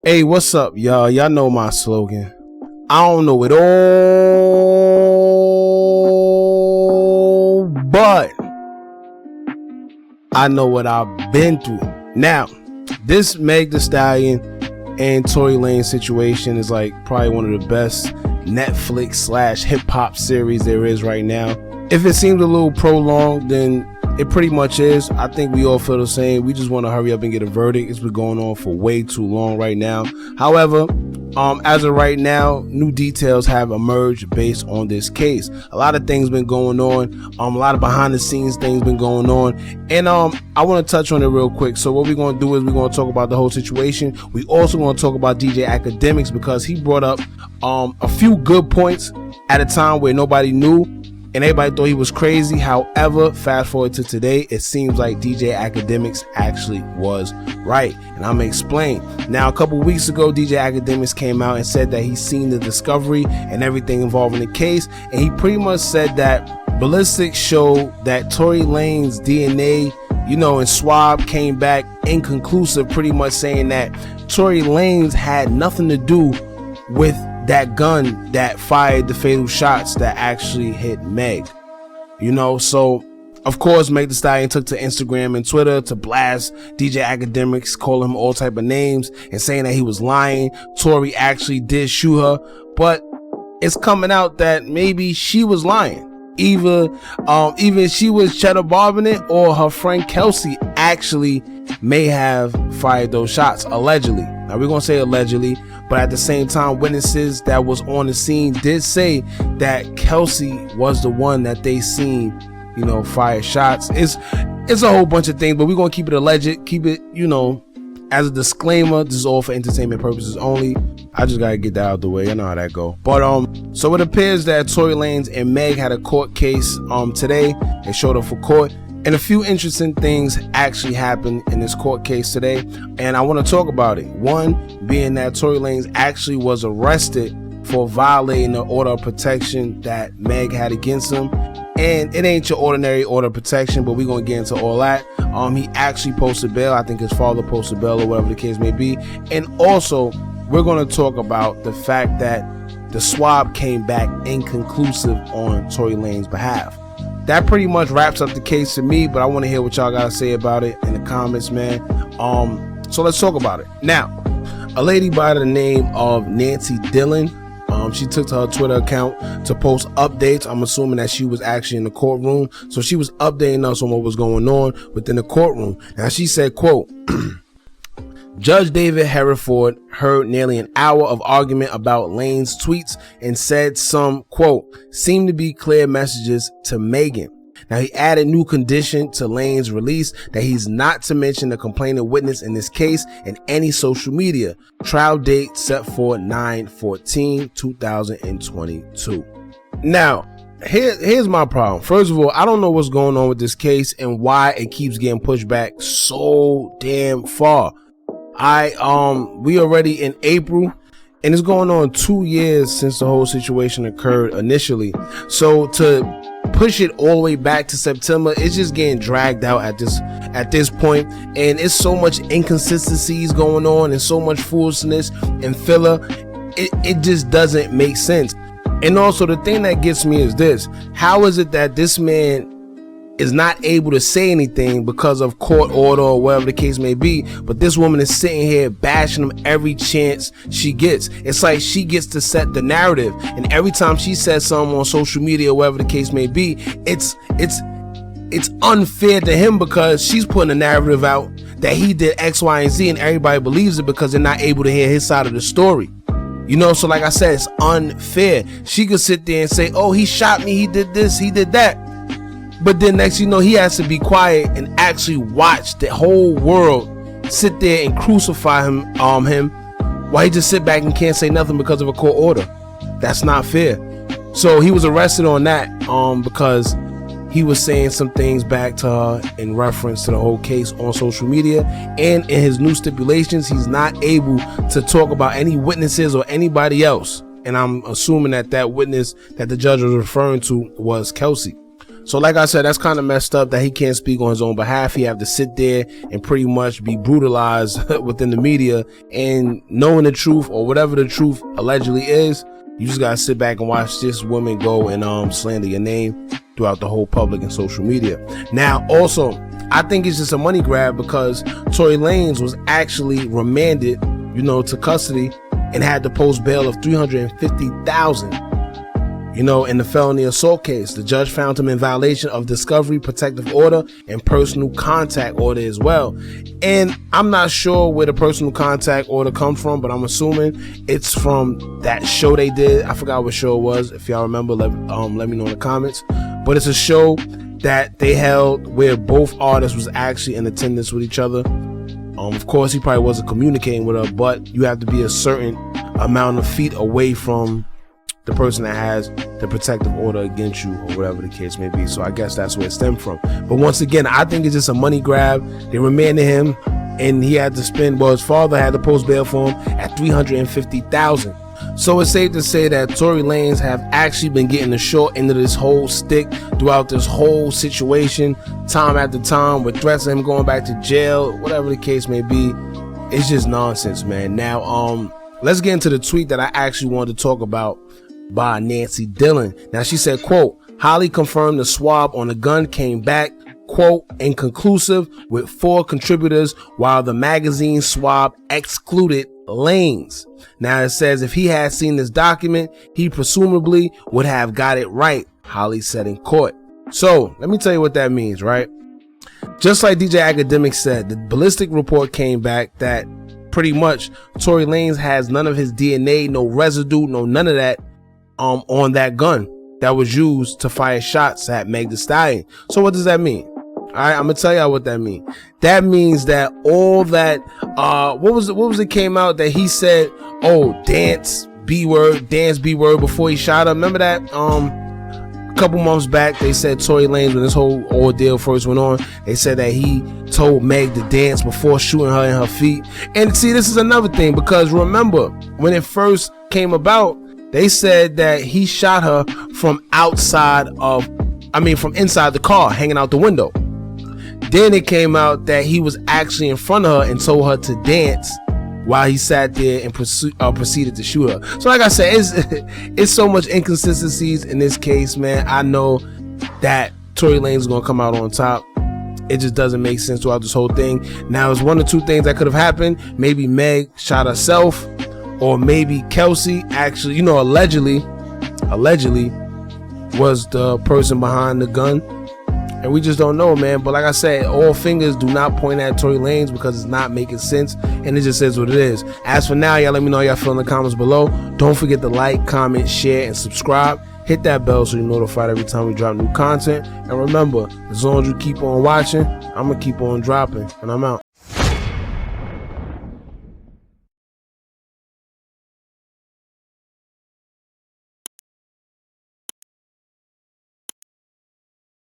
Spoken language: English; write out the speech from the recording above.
Hey, what's up, y'all? Y'all know my slogan. I don't know it all, but I know what I've been through. Now, this Meg Thee Stallion and Tory Lanez situation is like probably one of the best Netflix / hip hop series there is right now. If it seems a little prolonged, then it pretty much is. I think we all feel the same. We just want to hurry up and get a verdict. It's been going on for way too long right now. However, as of right now, new details have emerged based on this case. A lot of things been going on. A lot of behind the scenes things been going on. And I want to touch on it real quick. So what we're going to do is we're going to talk about the whole situation. We also going to talk about DJ Academics because he brought up a few good points at a time where nobody knew. And everybody thought he was crazy. However, fast forward to today, it seems like DJ Academics actually was right. And I'm going to explain. Now, a couple weeks ago, DJ Academics came out and said that he's seen the discovery and everything involving the case. And he pretty much said that ballistics showed that Tory Lanez DNA, and swab came back inconclusive, pretty much saying that Tory Lanez had nothing to do with that gun that fired the fatal shots that actually hit Meg. So of course Meg Thee Stallion took to Instagram and Twitter to blast DJ Academics, call him all type of names and saying that he was lying. Tory actually did shoot her, but it's coming out that maybe she was lying. Either she was cheddar bobbing it, or her friend Kelsey actually may have fired those shots, allegedly. Now we're gonna say allegedly, but at the same time, witnesses that was on the scene did say that Kelsey was the one that they seen, fire shots. It's a whole bunch of things, but we're gonna keep it alleged, keep it, as a disclaimer. This is all for entertainment purposes only. I just gotta get that out of the way. I know how that go. But so it appears that Tory Lanez and Meg had a court case today. They showed up for court. And a few interesting things actually happened in this court case today, and I want to talk about it. One being that Tory Lanez actually was arrested for violating the order of protection that Meg had against him. And it ain't your ordinary order of protection, but we're going to get into all that. He actually posted bail. I think his father posted bail or whatever the case may be. And also, we're going to talk about the fact that the swab came back inconclusive on Tory Lanez's behalf. That pretty much wraps up the case to me, but I want to hear what y'all got to say about it in the comments, man. So let's talk about it. Now, a lady by the name of Nancy Dillon, she took to her Twitter account to post updates. I'm assuming that she was actually in the courtroom. So she was updating us on what was going on within the courtroom. Now she said, quote, Judge David Hereford heard nearly an hour of argument about Lane's tweets and said some, quote, seemed to be clear messages to Megan. Now he added new condition to Lane's release that he's not to mention the complainant witness in this case in any social media. Trial date set for 9/14/2022. Now, here's my problem. First of all, I don't know what's going on with this case and why it keeps getting pushed back so damn far. We already in April, and it's going on 2 years since the whole situation occurred initially. So to push it all the way back to September, it's just getting dragged out at this point, and it's so much inconsistencies going on and so much foolishness and filler. It just doesn't make sense. And also the thing that gets me is this: how is it that this man is not able to say anything because of court order or whatever the case may be, but this woman is sitting here bashing him every chance she gets? It's like she gets to set the narrative, and every time she says something on social media or whatever the case may be, it's unfair to him because she's putting a narrative out that he did X, Y, and Z, and everybody believes it because they're not able to hear his side of the story. So like I said, it's unfair. She could sit there and say, oh, he shot me, he did this, he did that. But then next he has to be quiet and actually watch the whole world sit there and crucify him while he just sit back and can't say nothing because of a court order. That's not fair. So he was arrested on that because he was saying some things back to her in reference to the whole case on social media, and in his new stipulations he's not able to talk about any witnesses or anybody else. And I'm assuming that witness that the judge was referring to was Kelsey. So like I said, that's kind of messed up that he can't speak on his own behalf. He have to sit there and pretty much be brutalized within the media, and knowing the truth or whatever the truth allegedly is, you just gotta sit back and watch this woman go and slander your name throughout the whole public and social media. Now also, I think it's just a money grab because Tory Lanez was actually remanded, you know, to custody and had to post bail of $350,000. You know, in the felony assault case. The judge found him in violation of discovery protective order and personal contact order as well. And I'm not sure where the personal contact order comes from, but I'm assuming it's from that show they did. I forgot what show it was. If y'all remember, let me know in the comments. But it's a show that they held where both artists was actually in attendance with each other. Of course, he probably wasn't communicating with her, but you have to be a certain amount of feet away from the person that has the protective order against you, or whatever the case may be. So I guess that's where it stemmed from. But once again, I think it's just a money grab. They remanded him, and he had to spend, well, his father had to post bail for him at $350,000. So it's safe to say that Tory Lanez have actually been getting the short end of this whole stick throughout this whole situation, time after time, with threats of him going back to jail, whatever the case may be. It's just nonsense, man. Now, let's get into the tweet that I actually wanted to talk about by Nancy Dillon. Now she said, quote, Holly confirmed the swab on the gun came back, quote, inconclusive with 4 contributors, while the magazine swab excluded Lanez. Now it says if he had seen this document, he presumably would have got it right, Holly said in court. So let me tell you what that means, right? Just like DJ Academic said, the ballistic report came back that pretty much Tory Lanez has none of his DNA, no residue, no none of that on that gun that was used to fire shots at Meg Thee Stallion. So what does that mean? All right, I'm gonna tell y'all what that means. That means that all that what was it came out that he said, oh, dance B word before he shot her. Remember that a couple months back they said Tory Lanez, when this whole ordeal first went on, they said that he told Meg to dance before shooting her in her feet. And see, this is another thing, because remember when it first came about, they said that he shot her from inside the car, hanging out the window. Then it came out that he was actually in front of her and told her to dance while he sat there and proceeded to shoot her. So like I said, it's so much inconsistencies in this case, man. I know that Tory Lanez is going to come out on top. It just doesn't make sense throughout this whole thing. Now, there's one or two things that could have happened. Maybe Meg shot herself, or maybe Kelsey actually, you know, allegedly was the person behind the gun. And we just don't know, man. But like I said, all fingers do not point at Tory Lanez because it's not making sense, and it just is what it is. As for now, y'all let me know how y'all feel in the comments below. Don't forget to like, comment, share, and subscribe. Hit that bell so you're notified every time we drop new content. And remember, as long as you keep on watching, I'm going to keep on dropping. And I'm out.